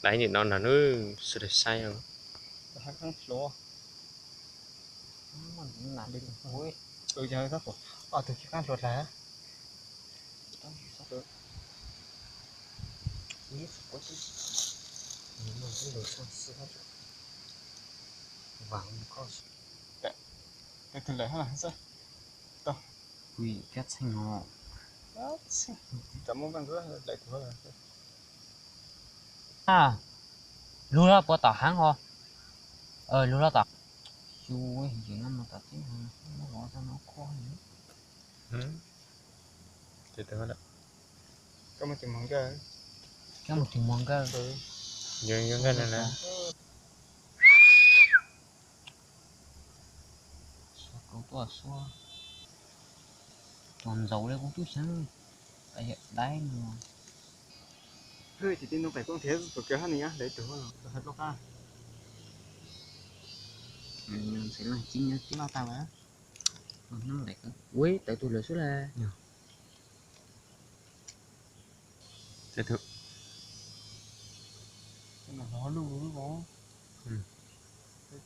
Đấy nhìn nó là nó sẽ sai không? Hai con lúa. Mình nãy đi rồi. Tôi giờ rất rồi. Từ khi con chuột là. Ít quá chứ. Nhưng mà cũng được sao sự hết. Vàng có. Cái thứ này hả sao? Đâu? Quỷ cắt xanh họ. Cảm ơn bạn rất là đại của rồi. À, luôn là bỏ tỏ hang ho. Luôn là tỏ. Chú ấy chỉ năm mà tỏ chứ nó bỏ ra nó khó nữa. Từ từ đó. Có một chừng món cái. Cái một chừng món cái. Nhưng cái này nè. Cậu to xua. Còn dầu đây cũng chút sáng. Tại đấy mà. Hơi thì tin nó phải con thế của cái này á, để từ hồi hết lúc ha. Sẽ là chín bao tao á. Còn nó lại cái. Ui, tại tôi lỡ số là. Từ từ. Nó luôn đó.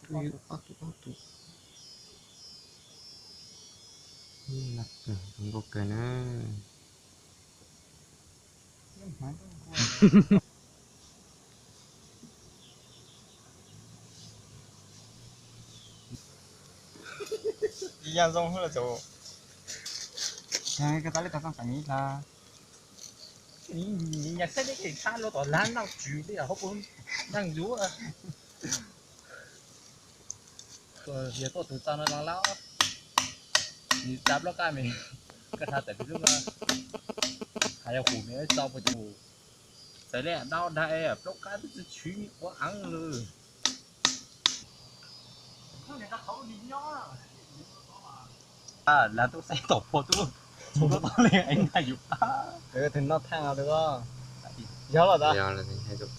Không có cái nữa. Gian rong hơn là chỗ. Cái ta lấy ta sang phải nghĩ là. Nhạc sách cái xa lo tỏ lan nào chú đi à hốc bốn đang rú à. Rồi giờ tôi từ tao nó đang lão thì đáp nó cái mình cái thằng tại vì lúc mà hay hủ nữa sau một chục tới đây đau đây à lúc cái nó chú quá ăn luôn. À là tôi sẽ tổ phụ tôi chúng nó to lên anh hay giúp Để thì nó thang nào được không? Gió là ta. Giờ là thì hay chụp.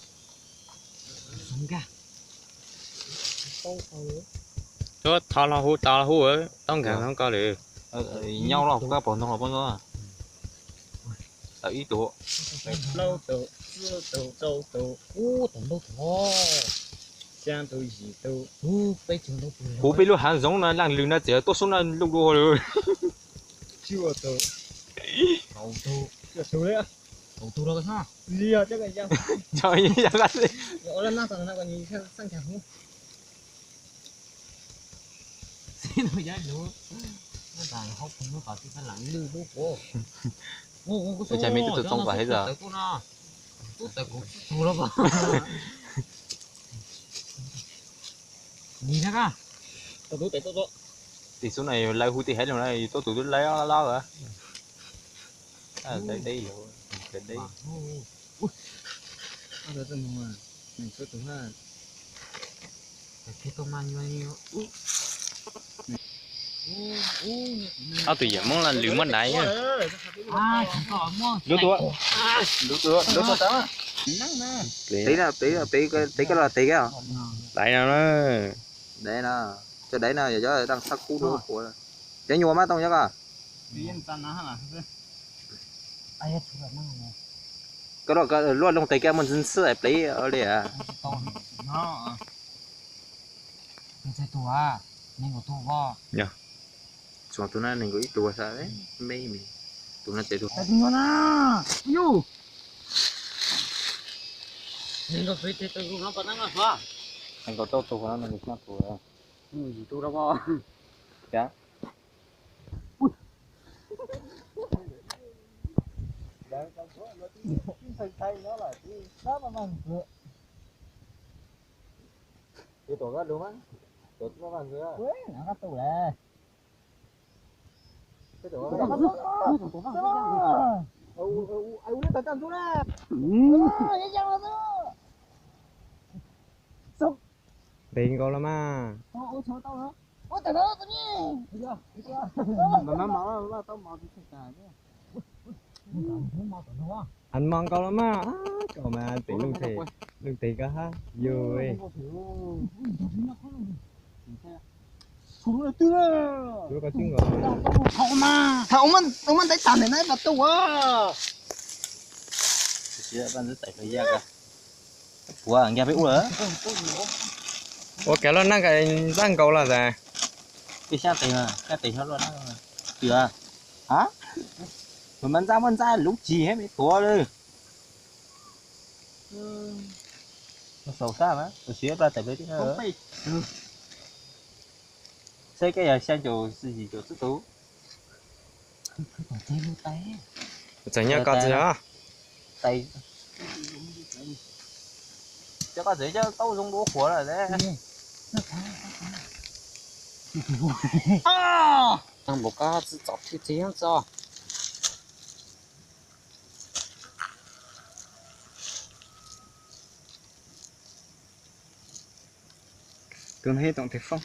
không cả Đó thao là hú tao là hú ấy, tao càng không có được. nhau là các bọn nó bao nhiêu à ít tuổi Lâu tổ, xưa tổ, châu tổ, tổng đâu thò giang tổ gì tổ. bây giờ đâu Hú bị lúc hàng giống là làng lưng nó chỉ tốt số là lúc đua rồi. Chưa tổ. đầu tu Chưa tổ đấy. đầu tu đâu cái Gì à chắc là giang. Trời như vậy cái gì? Gọi là nát thằng nào còn nhìn sang chả không. xin nó giá nữa nó đang hốc nó phải cái lạnh lưu bố cô Cái trái mình tự tung vào hết giờ. tôi tu đó mà nhìn ra cả Tôi. Thì số này lấy hú thì hết rồi này, tôi tụi tôi lấy lo rồi. À đây rồi, cái đây. Ada semua. Nih itu Tuhan. cái tôi mang như Tụi giờ muốn là liệu mất đấy nhá. chỉ có mua Lúa tua tao. tí cái là tí cái à Đấy nào nó. để nè cho đấy nè giờ cho đang sắc cú đua của để nhua má tông nhá cả Biên sana hả? ai chú là mang này cái đó cái luôn lông tí cái mình xin sửa tí ở đây à to Nó. cái trái tua à nên có tua bo xuống tụi nó nên có ít tua sao đấy mấy mình tụi nó chạy tua cái gì nó yêu nên có phải thế tôi nó còn năng à anh có tốt tua nó mình mất tua gì tua đâu bo cá Thay nó là cái đó mà mang cửa. cái tua đúng không tua nó bằng nữa Quế nó cắt tủ lè. cái tua Nó nó ai udah tekan tu lah. Ya jangan tu. Sop. Tiền cô lắm à. Cháu tao hả? Từ đó tự nhiên. Mà má tao mau thì cả chứ. Anh mong câu lắm á. Cậu mà tiền lương tiền cả ha. Vui. Xuống là tư Chú có tiếng rồi. Thằng mình thấy tàn này bắt tao à. chỉ là bạn rất tại thời gian cả 哇，人家被误了，我给了那个烂狗了噻。被下底嘛，下底下落那个，对啊，啊？mình ra lúc gì hết mấy tua đi. Nó sầu xa mà, tôi xía ra tại vì thế nữa. Xây cái nhà sang chỗ gì chỗ sức tú. Chẳng nhớ có gì đó. Tay. Cho có gì chứ tao dùng đũa khóa rồi đấy. Thằng bố có chọc thì thế cho. Tương hết tổng thể phong.